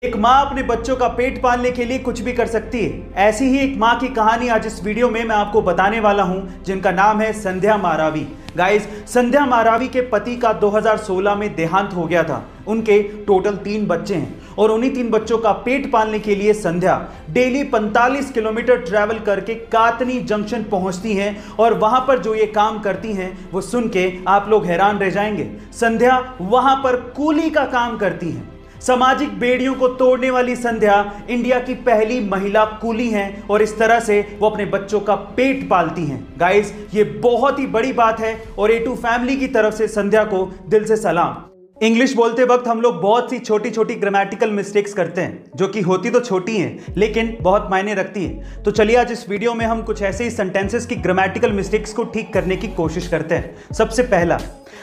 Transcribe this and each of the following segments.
एक माँ अपने बच्चों का पेट पालने के लिए कुछ भी कर सकती है। ऐसी ही एक माँ की कहानी आज इस वीडियो में मैं आपको बताने वाला हूं, जिनका नाम है संध्या मारावी। गाइस, संध्या मारावी के पति का 2016 में देहांत हो गया था। उनके टोटल 3 बच्चे हैं और उन्हीं 3 बच्चों का पेट पालने के लिए संध्या डेली 45 किलोमीटर ट्रैवल करके कातनी जंक्शन पहुंचती हैं और वहां पर जो ये काम करती हैं वो सुन के आप लोग हैरान रह जाएंगे। संध्या वहां पर कूली का काम करती हैं। सामाजिक बेड़ियों को तोड़ने वाली संध्या इंडिया की पहली महिला कूली हैं और इस तरह से वो अपने बच्चों का पेट पालती हैं। गाइस, ये बहुत ही बड़ी बात है और A2 फैमिली की तरफ से संध्या को दिल से सलाम। इंग्लिश बोलते वक्त हम लोग बहुत सी छोटी छोटी ग्रामेटिकल मिस्टेक्स करते हैं, जो कि होती तो छोटी हैं लेकिन बहुत मायने रखती हैं। तो चलिए आज इस वीडियो में हम कुछ ऐसे ही सेंटेंसेस की ग्रामेटिकल मिस्टेक्स को ठीक करने की कोशिश करते हैं। सबसे पहला,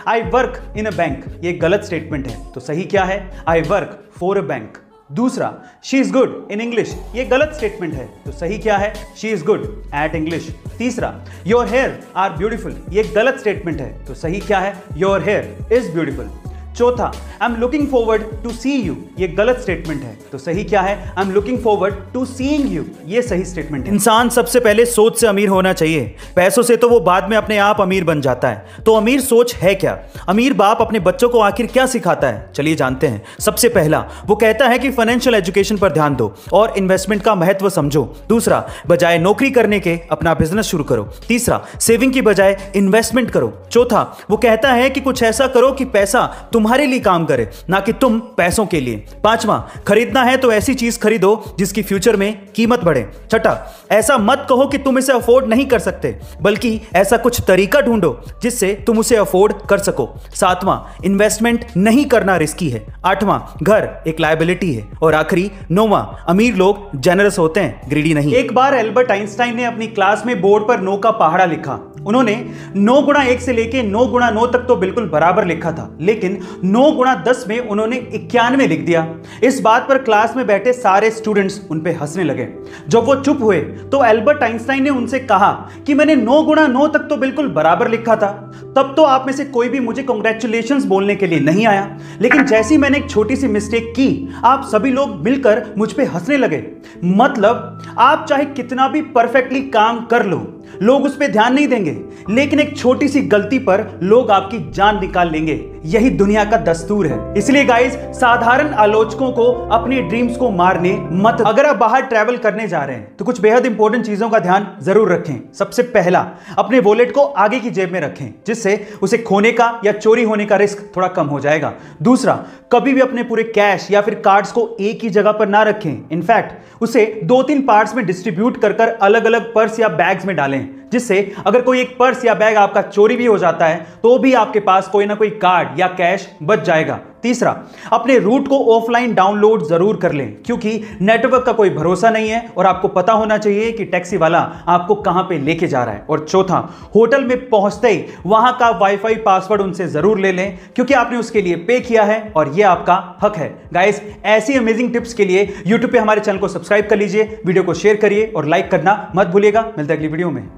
I work in a bank, ये गलत स्टेटमेंट है, तो सही क्या है? I work for a bank. दूसरा, she is good in English, ये गलत स्टेटमेंट है, तो सही क्या है? She is good at English. तीसरा, योर हेयर आर ब्यूटीफुल, ये गलत स्टेटमेंट है, तो सही क्या है? Your hair is beautiful. चौथा, I am looking forward to see you, ये गलत स्टेटमेंट है, तो सही क्या है? I am looking forward to seeing you, ये सही स्टेटमेंट है। इंसान सबसे पहले सोच से अमीर होना चाहिए, पैसों से तो वो बाद में अपने आप अमीर बन जाता है। तो अमीर सोच है क्या? अमीर बाप अपने बच्चों को आखिर क्या सिखाता है, चलिए जानते हैं। सबसे पहला, वो कहता है कि फाइनेंशियल एजुकेशन पर ध्यान दो और इन्वेस्टमेंट का महत्व समझो। दूसरा, बजाय नौकरी करने के अपना बिजनेस शुरू करो। तीसरा, सेविंग की बजाय इन्वेस्टमेंट करो। चौथा, वो कहता है कि कुछ ऐसा करो कि पैसा तुम्हारे लिए काम करे, ना कि तुम पैसों के लिए। पांचवा, खरीदना है तो ऐसी चीज खरीदो जिसकी फ्यूचर में कीमत बढ़े। छठा, ऐसा मत कहो कि तुम इसे अफोर्ड नहीं कर सकते, बल्कि ऐसा कुछ तरीका ढूंढो जिससे तुम उसे अफोर्ड कर सको। सातवां, इन्वेस्टमेंट नहीं करना रिस्की है। आठवां, घर एक लायबिलिटी है। और आखिरी, नौवां, अमीर लोग जेनरस होते हैं, ग्रीडी नहीं। एक बार एल्बर्ट आइंस्टाइन ने अपनी क्लास में बोर्ड पर 9 का पहाड़ा लिखा। उन्होंने 9 गुणा 1 से लेके 9 गुणा 9 तक तो बिल्कुल बराबर लिखा था, लेकिन 9 गुणा 10 में उन्होंने 91 लिख दिया। इस बात पर क्लास में बैठे सारे स्टूडेंट्स उन पे हंसने लगे। जब वो चुप हुए तो एल्बर्ट आइंस्टाइन ने उनसे कहा कि मैंने 9 गुणा 9 तक तो बिल्कुल बराबर लिखा था। तब तो आप में से कोई भी मुझे कांग्रेचुलेशंस बोलने के लिए नहीं आया, लेकिन जैसी मैंने एक छोटी सी मिस्टेक की, आप सभी लोग मिलकर मुझ पे हंसने लगे। मतलब आप चाहे कितना भी परफेक्टली काम कर लो, लोग उस पर ध्यान नहीं देंगे, लेकिन एक छोटी सी गलती पर लोग आपकी जान निकाल लेंगे। यही दुनिया का दस्तूर है। इसलिए गाइस, साधारण आलोचकों को अपने ड्रीम्स को मारने मत। अगर आप बाहर ट्रैवल करने जा रहे हैं तो कुछ बेहद इंपॉर्टेंट चीजों का ध्यान जरूर रखें। सबसे पहला, अपने वॉलेट को आगे की जेब में रखें, जिससे उसे खोने का या चोरी होने का रिस्क थोड़ा कम हो जाएगा। दूसरा, कभी भी अपने पूरे कैश या फिर कार्ड्स को एक ही जगह पर ना रखें। इनफैक्ट उसे 2-3 पार्ट्स में डिस्ट्रीब्यूट कर अलग अलग पर्स या बैग्स में डालें, जिससे अगर कोई एक पर्स या बैग आपका चोरी भी हो जाता है तो भी आपके पास कोई ना कोई कार्ड या कैश बच जाएगा। तीसरा, अपने रूट को ऑफलाइन डाउनलोड जरूर कर लें, क्योंकि नेटवर्क का कोई भरोसा नहीं है और आपको पता होना चाहिए कि टैक्सी वाला आपको कहां पे लेके जा रहा है। और चौथा, होटल में पहुंचते ही वहां का वाईफाई पासवर्ड उनसे जरूर ले लें, क्योंकि आपने उसके लिए पे किया है और यह आपका हक है। गाइस, ऐसी अमेजिंग टिप्स के लिए यूट्यूब पे हमारे चैनल को सब्सक्राइब कर लीजिए, वीडियो को शेयर करिए और लाइक करना मत भूलिएगा। मिलते हैं अगली वीडियो में।